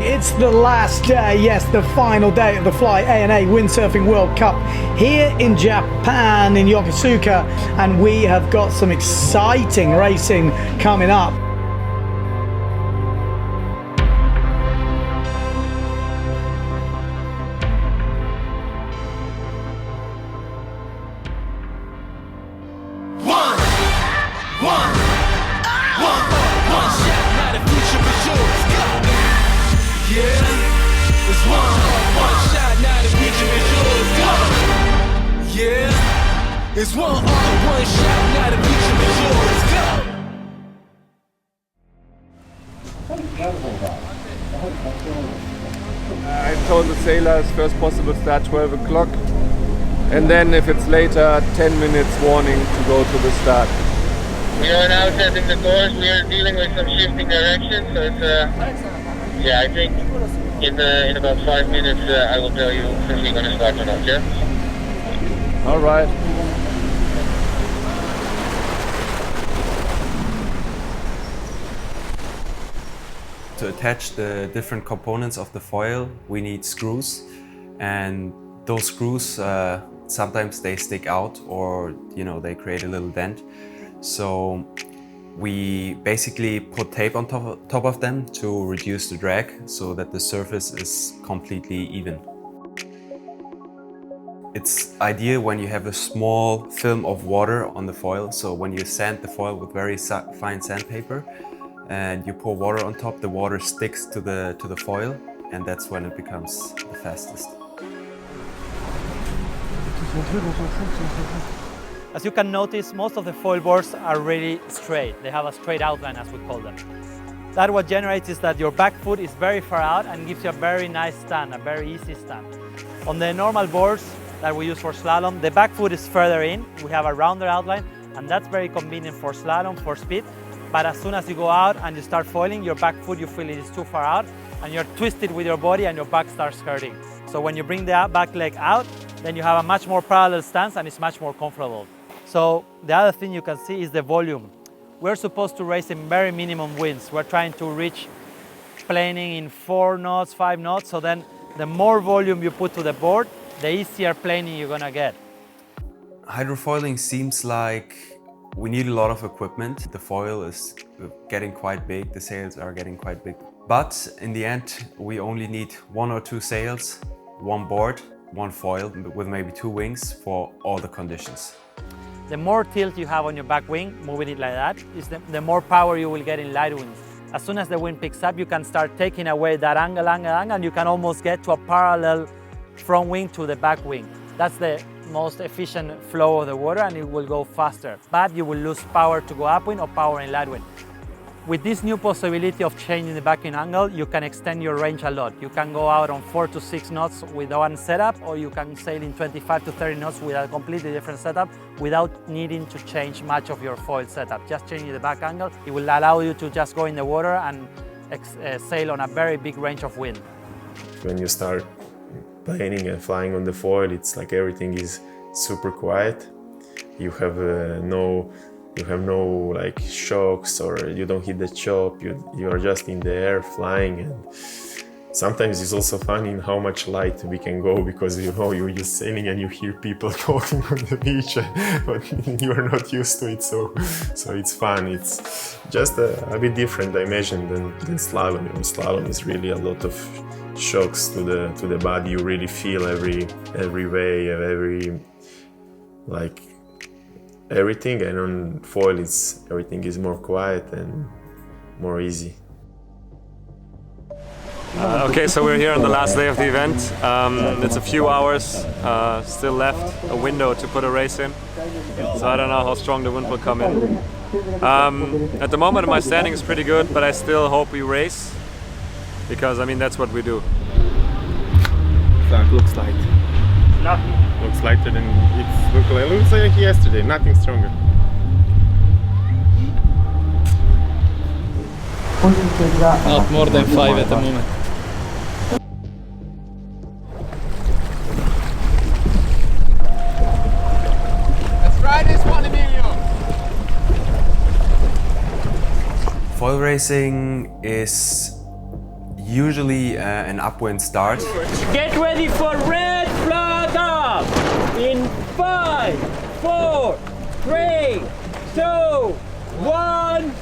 It's the last day, yes, the final day of the Fly A&A Windsurfing World Cup here in Japan, in Yokosuka, and we have got some exciting racing coming up. It's one shot, now the future is yours. Go! I told the sailors first possible start 12 o'clock, and then if it's later, 10 minutes warning to go to the start. We are now setting the course. We are dealing with some shifting direction, so it's yeah, I think in about 5 minutes I will tell you if we're going to start or not. Yeah. All right. To attach the different components of the foil, we need screws, and those screws sometimes they stick out, or they create a little dent. So we basically put tape on top of them to reduce the drag, so that the surface is completely even. It's ideal when you have a small film of water on the foil. So when you sand the foil with very fine sandpaper, and you pour water on top, the water sticks to the foil, and that's when it becomes the fastest. As you can notice, most of the foil boards are really straight. They have a straight outline, as we call them. That what generates is that your back foot is very far out and gives you a very nice stand, a very easy stand. On the normal boards that we use for slalom, the back foot is further in. We have a rounder outline, and that's very convenient for slalom, for speed. But as soon as you go out and you start foiling, your back foot, you feel it is too far out, and you're twisted with your body and your back starts hurting. So when you bring the back leg out, then you have a much more parallel stance and it's much more comfortable. So the other thing you can see is the volume. We're supposed to race in very minimum winds. We're trying to reach planing in 4 knots, 5 knots. So then the more volume you put to the board, the easier planing you're gonna get. Hydrofoiling seems like we need a lot of equipment. The foil is getting quite big, the sails are getting quite big. But in the end, we only need 1 or 2 sails, 1 board, 1 foil with maybe 2 wings for all the conditions. The more tilt you have on your back wing, moving it like that, is the more power you will get in light winds. As soon as the wind picks up, you can start taking away that angle, and you can almost get to a parallel front wing to the back wing. That's the most efficient flow of the water, and it will go faster. But you will lose power to go upwind or power in light wind. With this new possibility of changing the backing angle, you can extend your range a lot. You can go out on 4 to 6 knots with one setup, or you can sail in 25 to 30 knots with a completely different setup without needing to change much of your foil setup. Just changing the back angle, it will allow you to just go in the water and sail on a very big range of wind. When you start planing and flying on the foil, it's like everything is super quiet. You have no like shocks, or you don't hit the chop. You are just in the air flying, and sometimes it's also fun in how much light we can go, because you're just sailing and you hear people talking on the beach, but you are not used to it, so it's fun. It's just a bit different dimension than slalom. Slalom is really a lot of shocks to the body. You really feel every wave, everything, and on foil everything is more quiet and more easy. Okay, so we're here on the last day of the event. It's a few hours still left, a window to put a race in. So I don't know how strong the wind will come in. At the moment my standing is pretty good, but I still hope we race, because I mean that's what we do. That looks light. Nothing. Looks lighter than it looks like yesterday, nothing stronger. Not more than 5 at the moment. Let's ride this one, Emilio! Foil racing is Usually an upwind start. Get ready for red flag up! In 5, 4, 3, 2, 1.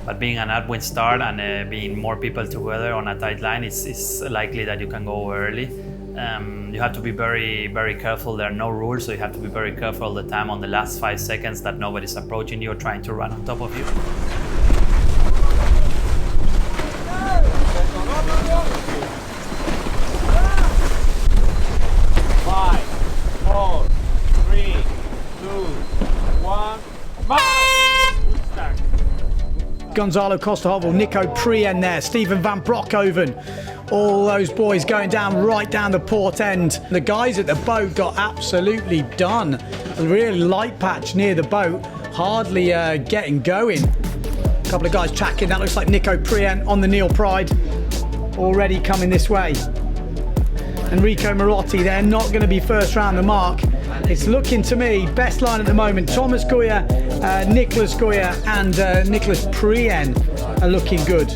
But being an upwind start and being more people together on a tight line, it's likely that you can go early. You have to be very, very careful. There are no rules, so you have to be very careful all the time on the last 5 seconds that nobody's approaching you or trying to run on top of you. 5, 4, 3, 2, 1. Gonzalo, Costa, Hoevel, Nico, Prien there, Steven van Broekhoven. All those boys going down right down the port end. The guys at the boat got absolutely done. A really light patch near the boat, hardly getting going. A couple of guys tracking. That looks like Nico Prien on the NeilPryde, already coming this way. Enrico, Marotti, they're not going to be first round the mark. It's looking to me, best line at the moment, Thomas Goya, Nicolas Goya and Nicolas Prien are looking good.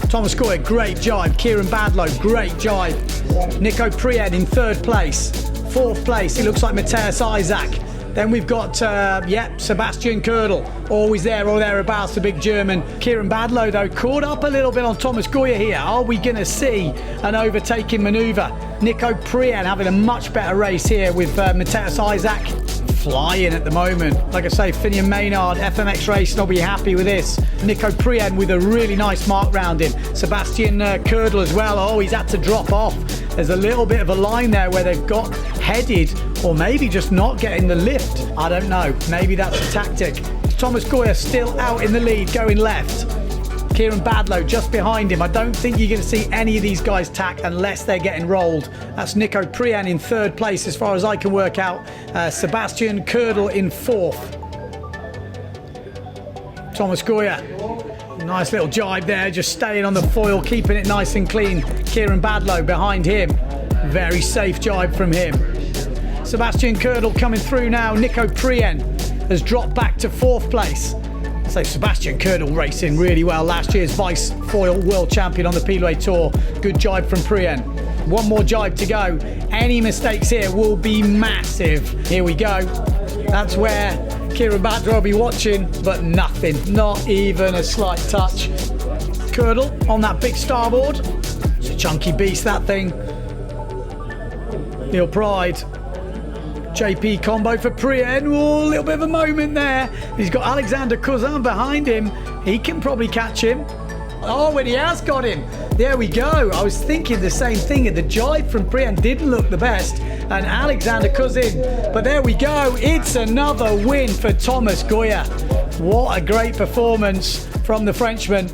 Thomas Goya, great jibe. Kieran Badlow, great jibe. Nico Prien in 3rd place. 4th place, it looks like Matthias Isaac. Then we've got, Sebastian Kördel, always there or thereabouts, the big German. Kieran Badlow, though, caught up a little bit on Thomas Goya here. Are we going to see an overtaking manoeuvre? Nico Prien having a much better race here with Matthias Isaac flying at the moment. Like I say, Finian Maynard, FMX Racing will be happy with this. Nico Prien with a really nice mark round him. Sebastian Kördel as well. Oh, he's had to drop off. There's a little bit of a line there where they've got headed, or maybe just not getting the lift. I don't know. Maybe that's a tactic. Thomas Goya still out in the lead, going left. Kieran Badlow just behind him. I don't think you're going to see any of these guys tack unless they're getting rolled. That's Nico Prien in 3rd place as far as I can work out. Sebastian Kördel in 4th. Thomas Goya. Nice little jibe there, just staying on the foil, keeping it nice and clean. Kieran Badlow behind him. Very safe jibe from him. Sebastian Kördel coming through now. Nico Prien has dropped back to 4th place. So Sebastian Kördel racing really well. Last year's vice foil world champion on the Pilot Tour. Good jibe from Prien. One more jibe to go. Any mistakes here will be massive. Here we go. That's where Kieran Badlow will be watching, but nothing. Not even a slight touch. Kördel on that big starboard. It's a chunky beast, that thing. NeilPryde. JP combo for Prien. Oh, a little bit of a moment there. He's got Alexander Cousin behind him. He can probably catch him. Oh, and he has got him. There we go. I was thinking the same thing. The jibe from Prien didn't look the best. And Alexander Cousin. But there we go. It's another win for Thomas Goya. What a great performance from the Frenchman.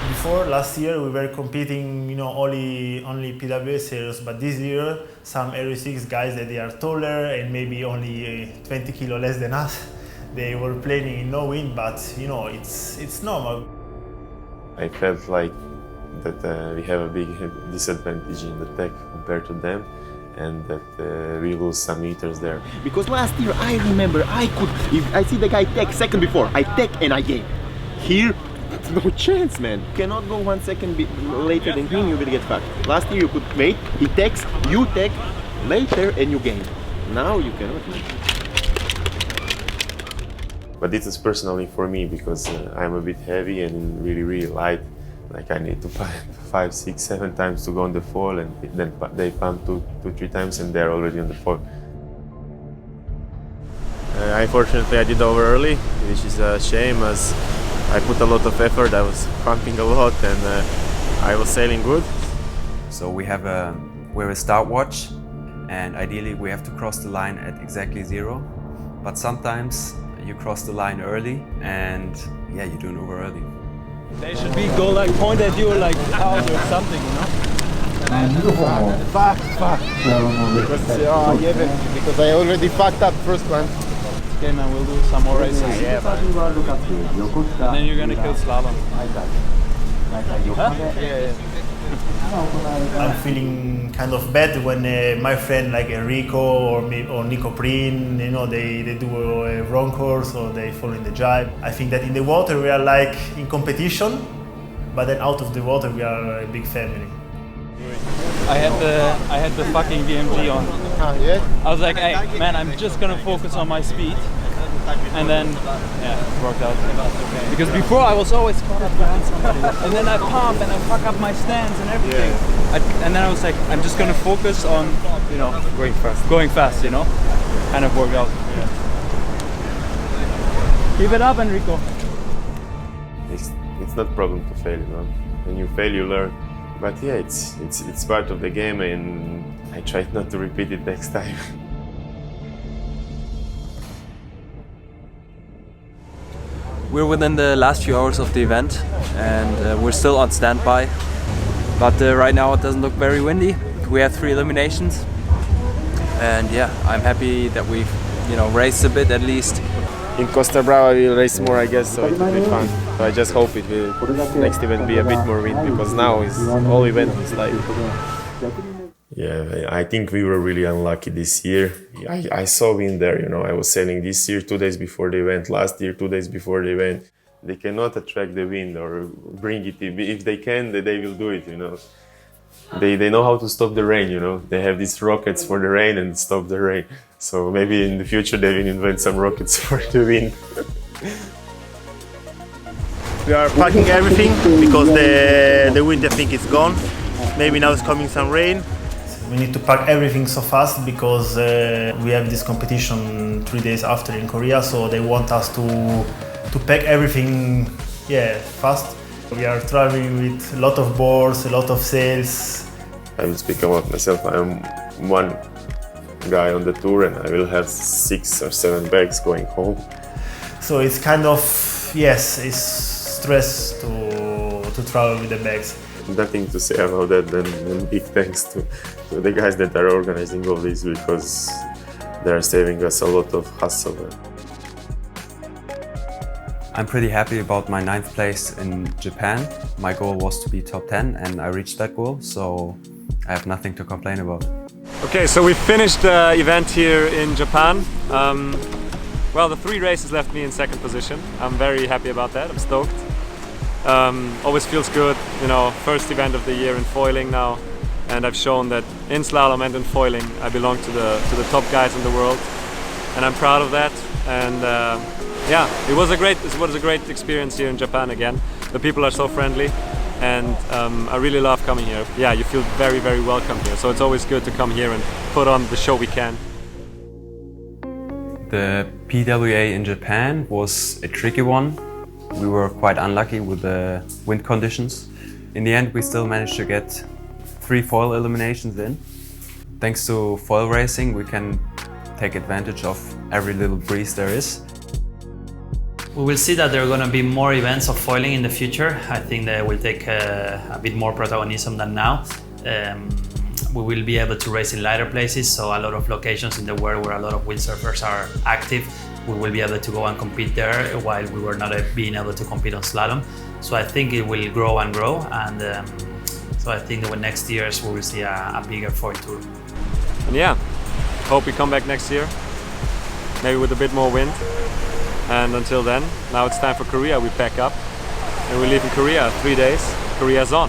Before last year we were competing, only PW sailors, but this year some Aero 6 guys that they are taller and maybe only 20 kilo less than us, they were playing in no wind, but it's normal. I felt like that we have a big disadvantage in the tech compared to them, and that we lose some meters there. Because last year I remember if I see the guy tech second before, I tech and I gain. Here, no chance, man. You cannot go 1 second later than him, you will get fucked. Last year you could wait, he techs, you tech later and you gain. Now you cannot. But this is personally for me because I'm a bit heavy and really, really light. Like I need to pump 5, 6, 7 times to go on the foil, and then they pump 2, 3 times and they're already on the foil. Unfortunately, I did over early, which is a shame as I put a lot of effort. I was pumping a lot and I was sailing good. So we have a start watch, and ideally we have to cross the line at exactly 0. But sometimes you cross the line early and you do it over early. They should go like point at you like out or something, Fuck. Because I already fucked up first one. Okay man, we'll do some more races. Yeah, and then you're gonna kill slalom. Huh? Yeah. I'm feeling kind of bad when my friend like Enrico or Nico Prien, you know, they do a wrong course or they fall in the jibe. I think that in the water we are like in competition, but then out of the water we are a big family. I had the fucking DMG on. I was like, hey man, I'm just gonna focus on my speed. And then, yeah, it worked out. Because before I was always caught up behind somebody. And then I pump and I fuck up my stance and everything. And then I was like, I'm just gonna focus on, you know, going fast, you know? Kind of worked out. Yeah. Keep it up, Enrico. It's not a problem to fail, you know. When you fail, you learn. But yeah, it's part of the game, and I try not to repeat it next time. We're within the last few hours of the event, and we're still on standby. But right now it doesn't look very windy. We have 3 eliminations, and yeah, I'm happy that we've, you know, raced a bit at least. In Costa Brava we'll race more, I guess, so it will be fun. So I just hope it will next event be a bit more wind, because now is all event is like. Yeah, I think we were really unlucky this year. I saw wind there, you know. I was sailing this year 2 days before the event, last year 2 days before the event. They cannot attract the wind or bring it. If they can, they will do it, you know. They know how to stop the rain, you know. They have these rockets for the rain and stop the rain. So maybe in the future they will invent some rockets for the wind. We are packing everything because the wind, I think, is gone. Maybe now is coming some rain. We need to pack everything so fast because we have this competition 3 days after in Korea, so they want us to pack everything, yeah, fast. We are traveling with a lot of boards, a lot of sails. I will speak about myself. I'm one guy on the tour and I will have 6 or 7 bags going home. So it's kind of, yes, it's stress to travel with the bags. Nothing to say about that than big thanks to the guys that are organizing all this, because they are saving us a lot of hassle. I'm pretty happy about my 9th place in Japan. My goal was to be top 10 and I reached that goal, so I have nothing to complain about. Okay, so we finished the event here in Japan. Well, the 3 races left me in 2nd position. I'm very happy about that, I'm stoked. Always feels good, you know, first event of the year in foiling now, and I've shown that in slalom and in foiling I belong to the top guys in the world, and I'm proud of that. And yeah, it was a great experience here in Japan again. The people are so friendly, and I really love coming here. Yeah, you feel very, very welcome here, so it's always good to come here and put on the show we can. The PWA in Japan was a tricky one. We were quite unlucky with the wind conditions. In the end, we still managed to get 3 foil eliminations in. Thanks to foil racing, we can take advantage of every little breeze there is. We will see that there are going to be more events of foiling in the future. I think they will take a bit more protagonism than now. We will be able to race in lighter places, so a lot of locations in the world where a lot of windsurfers are active, we will be able to go and compete there while we were not being able to compete on slalom. So I think it will grow and grow, and so I think that next years we will see a bigger foil tour. And yeah, hope we come back next year, maybe with a bit more wind. And until then, now it's time for Korea. We pack up and we leave in Korea 3 days. Korea's on.